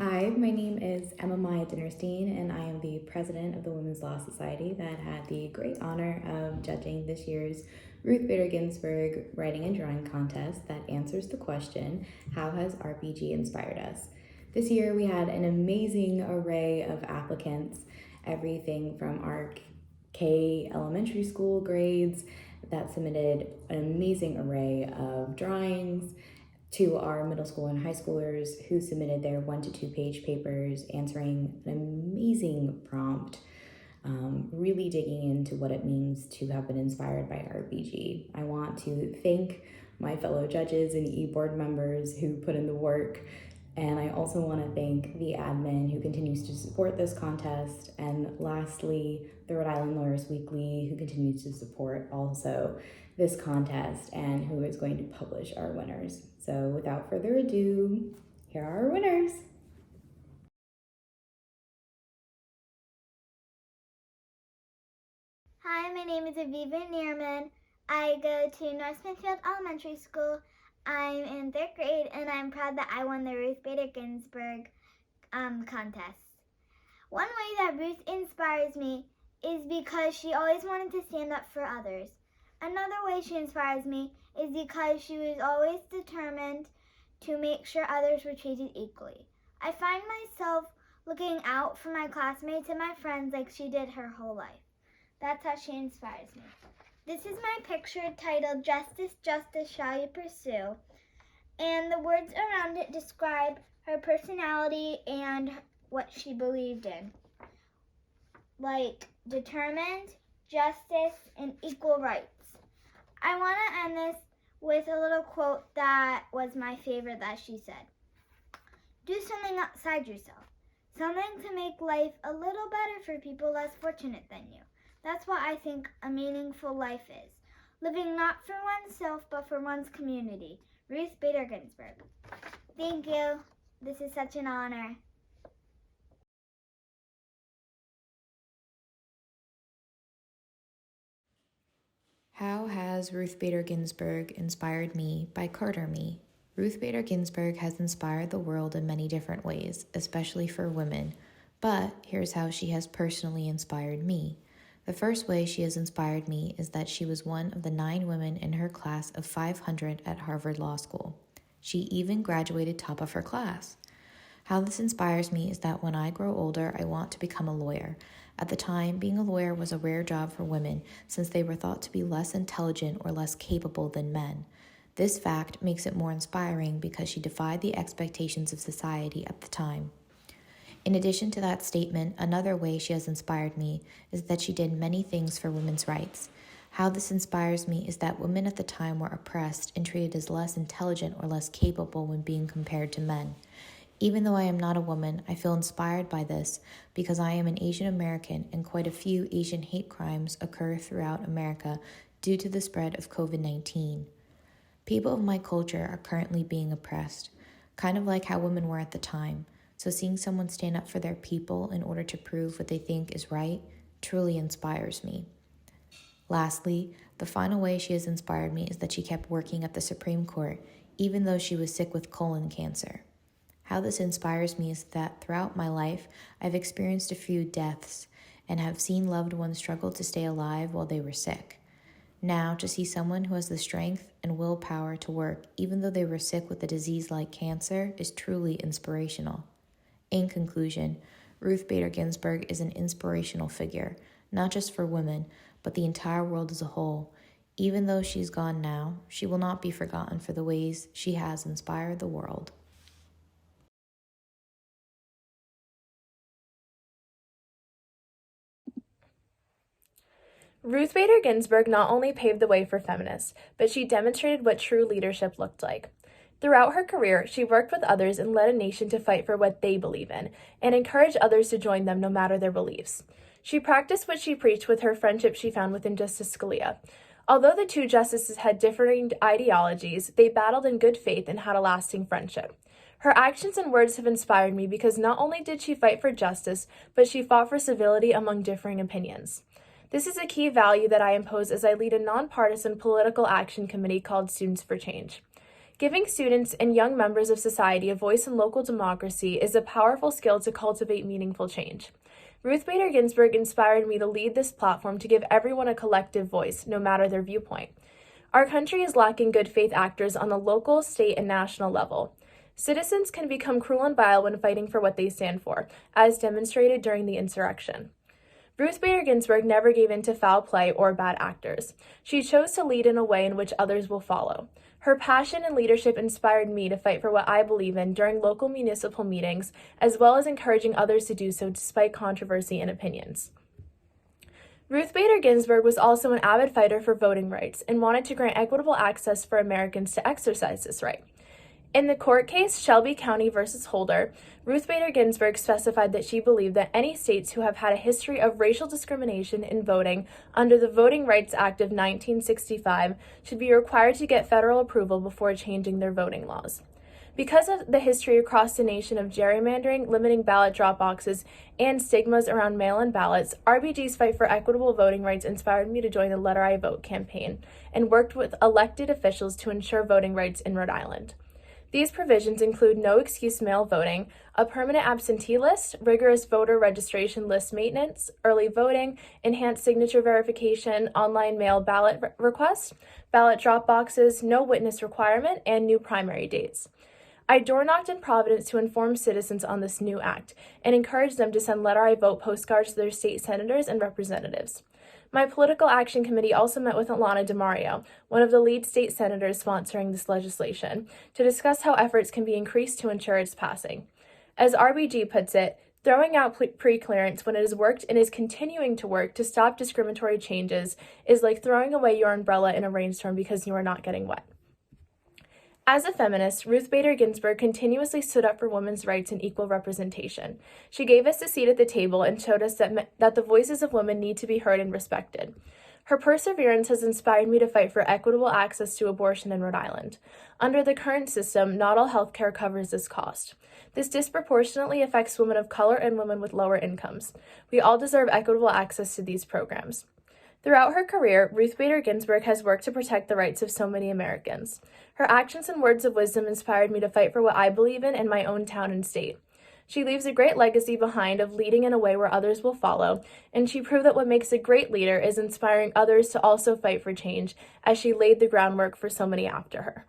Hi, my name is Emma Maya Dinnerstein, and I am the president of the Women's Law Society that had the great honor of judging this year's Ruth Bader Ginsburg Writing and Drawing Contest that answers the question, how has RBG inspired us? This year we had an amazing array of applicants, everything from our K elementary school grades that submitted an amazing array of drawings, to our middle school and high schoolers who submitted their 1 to 2 page papers answering an amazing prompt, really digging into what it means to have been inspired by RBG. I want to thank my fellow judges and e-board members who put in the work, and I also want to thank the admin who continues to support this contest, and lastly, the Rhode Island Lawyers Weekly who continues to support also this contest and who is going to publish our winners. So without further ado, here are our winners. Hi, my name is Aviva Neerman. I go to North Smithfield Elementary School. I'm in 3rd grade, and I'm proud that I won the Ruth Bader Ginsburg contest. One way that Ruth inspires me is because she always wanted to stand up for others. Another way she inspires me is because she was always determined to make sure others were treated equally. I find myself looking out for my classmates and my friends like she did her whole life. That's how she inspires me. This is my picture titled Justice, Justice Shall You Pursue, and the words around it describe her personality and what she believed in, like determined, justice, and equal rights. I want to end this with a little quote that was my favorite that she said. Do something outside yourself, something to make life a little better for people less fortunate than you. That's what I think a meaningful life is. Living not for oneself, but for one's community. Ruth Bader Ginsburg. Thank you. This is such an honor. How has Ruth Bader Ginsburg inspired me by Carter Me? Ruth Bader Ginsburg has inspired the world in many different ways, especially for women. But here's how she has personally inspired me. The first way she has inspired me is that she was one of the 9 women in her class of 500 at Harvard Law School. She even graduated top of her class. How this inspires me is that when I grow older, I want to become a lawyer. At the time, being a lawyer was a rare job for women since they were thought to be less intelligent or less capable than men. This fact makes it more inspiring because she defied the expectations of society at the time. In addition to that statement, another way she has inspired me is that she did many things for women's rights. How this inspires me is that women at the time were oppressed and treated as less intelligent or less capable when being compared to men. Even though I am not a woman, I feel inspired by this because I am an Asian American and quite a few Asian hate crimes occur throughout America due to the spread of COVID-19. People of my culture are currently being oppressed, kind of like how women were at the time. So seeing someone stand up for their people in order to prove what they think is right truly inspires me. Lastly, the final way she has inspired me is that she kept working at the Supreme Court, even though she was sick with colon cancer. How this inspires me is that throughout my life, I've experienced a few deaths and have seen loved ones struggle to stay alive while they were sick. Now, to see someone who has the strength and willpower to work, even though they were sick with a disease like cancer, is truly inspirational. In conclusion, Ruth Bader Ginsburg is an inspirational figure, not just for women, but the entire world as a whole. Even though she's gone now, she will not be forgotten for the ways she has inspired the world. Ruth Bader Ginsburg not only paved the way for feminists, but she demonstrated what true leadership looked like. Throughout her career, she worked with others and led a nation to fight for what they believe in, and encouraged others to join them no matter their beliefs. She practiced what she preached with her friendship she found within Justice Scalia. Although the two justices had differing ideologies, they battled in good faith and had a lasting friendship. Her actions and words have inspired me because not only did she fight for justice, but she fought for civility among differing opinions. This is a key value that I impose as I lead a nonpartisan political action committee called Students for Change. Giving students and young members of society a voice in local democracy is a powerful skill to cultivate meaningful change. Ruth Bader Ginsburg inspired me to lead this platform to give everyone a collective voice, no matter their viewpoint. Our country is lacking good faith actors on the local, state, and national level. Citizens can become cruel and vile when fighting for what they stand for, as demonstrated during the insurrection. Ruth Bader Ginsburg never gave in to foul play or bad actors. She chose to lead in a way in which others will follow. Her passion and leadership inspired me to fight for what I believe in during local municipal meetings, as well as encouraging others to do so despite controversy and opinions. Ruth Bader Ginsburg was also an avid fighter for voting rights and wanted to grant equitable access for Americans to exercise this right. In the court case Shelby County versus Holder, Ruth Bader Ginsburg specified that she believed that any states who have had a history of racial discrimination in voting under the Voting Rights Act of 1965 should be required to get federal approval before changing their voting laws. Because of the history across the nation of gerrymandering, limiting ballot drop boxes, and stigmas around mail-in ballots, RBG's fight for equitable voting rights inspired me to join the Letter I Vote campaign and worked with elected officials to ensure voting rights in Rhode Island. These provisions include no-excuse mail voting, a permanent absentee list, rigorous voter registration list maintenance, early voting, enhanced signature verification, online mail ballot requests, ballot drop boxes, no witness requirement, and new primary dates. I door-knocked in Providence to inform citizens on this new act and encouraged them to send Letter I Vote postcards to their state senators and representatives. My political action committee also met with Alana DeMario, one of the lead state senators sponsoring this legislation, to discuss how efforts can be increased to ensure its passing. As RBG puts it, throwing out pre-clearance when it has worked and is continuing to work to stop discriminatory changes is like throwing away your umbrella in a rainstorm because you are not getting wet. As a feminist, Ruth Bader Ginsburg continuously stood up for women's rights and equal representation. She gave us a seat at the table and showed us that the voices of women need to be heard and respected. Her perseverance has inspired me to fight for equitable access to abortion in Rhode Island. Under the current system, not all health care covers this cost. This disproportionately affects women of color and women with lower incomes. We all deserve equitable access to these programs. Throughout her career, Ruth Bader Ginsburg has worked to protect the rights of so many Americans. Her actions and words of wisdom inspired me to fight for what I believe in my own town and state. She leaves a great legacy behind of leading in a way where others will follow, and she proved that what makes a great leader is inspiring others to also fight for change, as she laid the groundwork for so many after her.